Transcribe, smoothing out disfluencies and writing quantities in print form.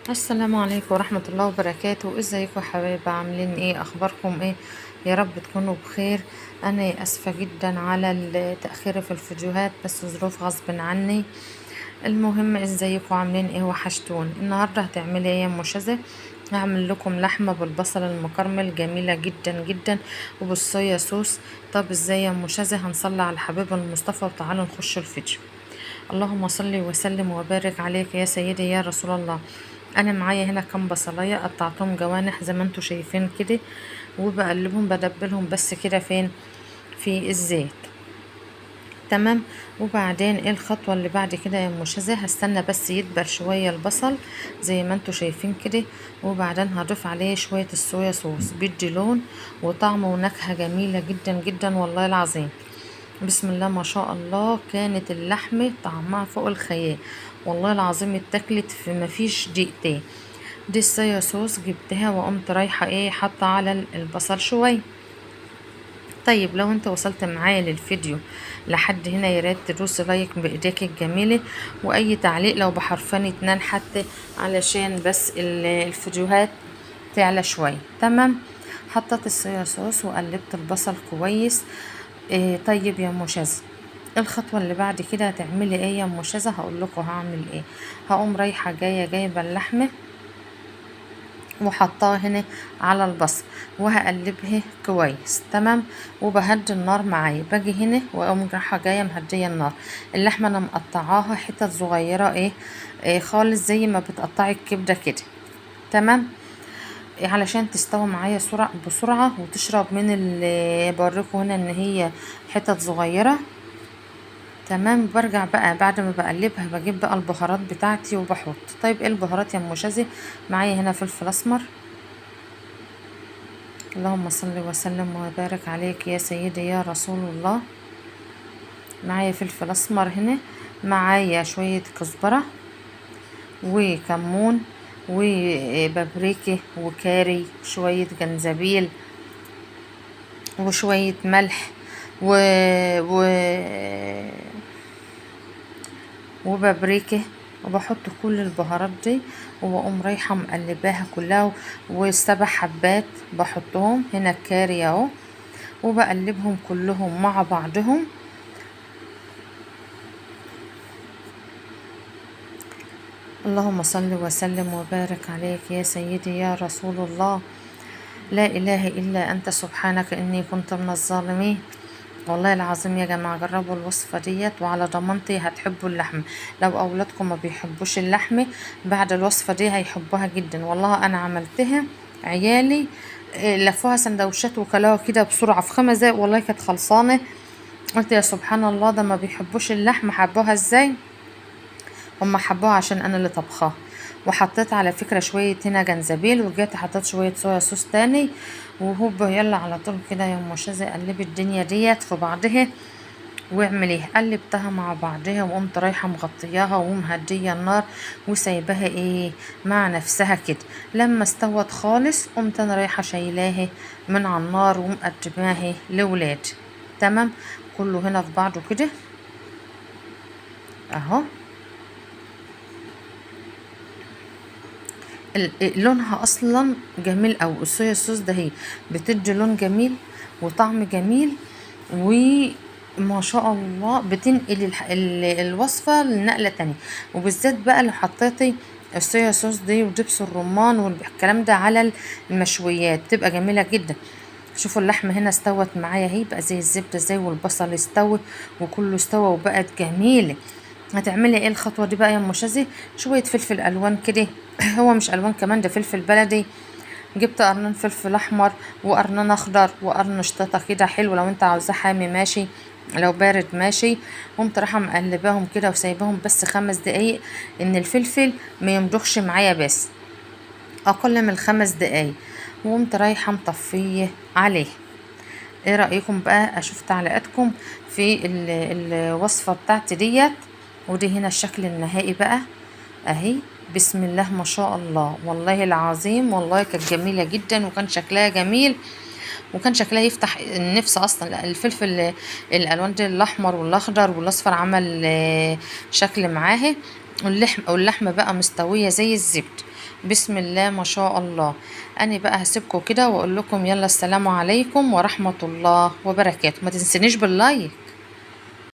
السلام عليكم ورحمة الله وبركاته. ازيكم يا حبايبي؟ عاملين ايه؟ اخباركم ايه؟ يا رب تكونوا بخير. انا اسفة جدا على التأخير في الفيديوهات، بس ظروف غصب عني. المهم، ازيكم؟ عاملين ايه؟ وحشتون. النهاردة هتعملي ايه يا ام شذى؟ هعمل لكم لحمة بالبصل المكرمل، جميلة جدا جدا، وبالصويا صوص. طب ازاي يا ام شذى؟ هنصلي على الحبيب المصطفى وتعالوا نخش الفيديو. اللهم صل وسلم وبارك عليك يا سيدي يا رسول الله. انا معايا هنا كام بصلايه قطعتهم جوانح زي ما انتم شايفين كده، وبقلبهم بدبلهم بس كده فين؟ في الزيت. تمام. وبعدين ايه الخطوه اللي بعد كده يا ام شذى؟ هستنى بس يدبل شويه البصل زي ما انتم شايفين كده، وبعدين هضيف عليه شويه الصويا صوص، بيدي لون وطعم ونكهه جميله جدا جدا والله العظيم. بسم الله ما شاء الله، كانت اللحمة طعمها فوق الخيال والله العظيم. اتاكلت في مفيش دقيقتين. دي الصويا صوص جبتها وقمت رايحة ايه، حاطة على البصل شوية. طيب لو انت وصلت معايا للفيديو لحد هنا، يا ريت تدوس لايك بايديك الجميلة، واي تعليق لو بحرفان اتنين حتى، علشان بس الفيديوهات تعلى شوية. تمام. حطيت الصويا صوص وقلبت البصل كويس. إيه طيب يا ام شذى، الخطوة اللي بعد كده هتعملي ايه يا ام شذى؟ هقول لكم هعمل ايه. هقوم رايحة جايبة اللحمة وحطاها هنا على البصل، وهقلبها كويس. تمام. وبهدي النار معايا، باجي هنا واقوم رايحة جاية مهدية النار. اللحمة انا مقطعاها حتت صغيرة إيه خالص، زي ما بتقطعي الكبدة كده. تمام. علشان تستوي معايا بسرعة وتشرب من اللي بوريكم هنا ان هي حتت صغيرة. تمام. برجع بقى بعد ما بقلبها، بجيب بقى البهارات بتاعتي وبحط. طيب ايه البهارات يا ام شذى؟ معايا هنا فلفل اسمر. اللهم صل وسلم وبارك عليك يا سيدي يا رسول الله. معايا فلفل اسمر هنا، معايا شوية كزبرة وكمون وبابريكا وكاري، شوية جنزبيل وشوية ملح و... و... وبابريكا. وبحط كل البهارات دي وبقوم رايحة مقلباها كلها، و7 حبات بحطهم هنا الكاري اهو، وبقلبهم كلهم مع بعضهم. اللهم صل وسلم وبارك عليك يا سيدي يا رسول الله. لا اله الا انت سبحانك اني كنت من الظالمين. والله العظيم يا جماعة جربوا الوصفة ديت وعلى ضمانتي هتحبوا اللحمة. لو أولادكم ما بيحبوش اللحمة، بعد الوصفة دي هيحبوها جدا. والله أنا عملتها، عيالي لفوها سندوتشات وكلوها كده بسرعة في 5 دقايق، والله كانت خلصانة. قلت يا سبحان الله، ده ما بيحبوش اللحمة حبوها ازاي؟ هما حبوها عشان أنا اللي طبخاها. وحطيت على فكرة شوية هنا جنزبيل، ورجعت حطيت شوية صويا صوص تاني، وهوب يلا على طول كده يا ام شذى قلبي الدنيا ديت في بعضها. واعمليها قلبتها مع بعضها، وقمت رايحه مغطياها ومهديه النار وسايباها ايه مع نفسها كده. لما استوت خالص قمت انا رايحه شايلاها من على النار ومقدماها لولادي. تمام. كله هنا في بعضه كده اهو. لونها اصلا جميل، او الصويا صوص ده هي بتدي لون جميل وطعم جميل، وما شاء الله بتنقل الوصفة لنقلة تانية. وبالذات بقى لو حطيتي الصويا صوص دي ودبس الرمان والكلام ده على المشويات بتبقى جميلة جدا. شوفوا اللحمة هنا استوت معايا اهي، بقى زي الزبدة زي، والبصل استوى وكله استوى وبقت جميلة. هتعملي ايه الخطوة دي بقى يا ام شذى؟ شوية فلفل الوان كده هو مش الوان كمان، ده فلفل بلدي. جبت قرنين فلفل احمر وقرنين اخضر وقرن شطاطة كده حلو، لو انت عاوزاه حامي ماشي، لو بارد ماشي. قمت رايحة مقلباهم كده وسايباهم بس 5 دقايق، ان الفلفل ما يمضغش معايا، بس اقل من 5 دقايق. وقمت رايحة مطفيه عليه. ايه رأيكم بقى؟ اشوف تعليقاتكم في الوصفة بتاعتي ديت. ودي هنا الشكل النهائي بقى اهي. بسم الله ما شاء الله، والله العظيم والله كانت جميلة جدا، وكان شكلها جميل، وكان شكلها يفتح النفس اصلا. لا الفلفل الالوان دي الاحمر والاخضر والاصفر عمل شكل معاها. واللحمة بقى مستوية زي الزبد. بسم الله ما شاء الله. انا بقى هسيبكم كده واقول لكم يلا السلام عليكم ورحمة الله وبركاته. ما تنسنيش باللايك.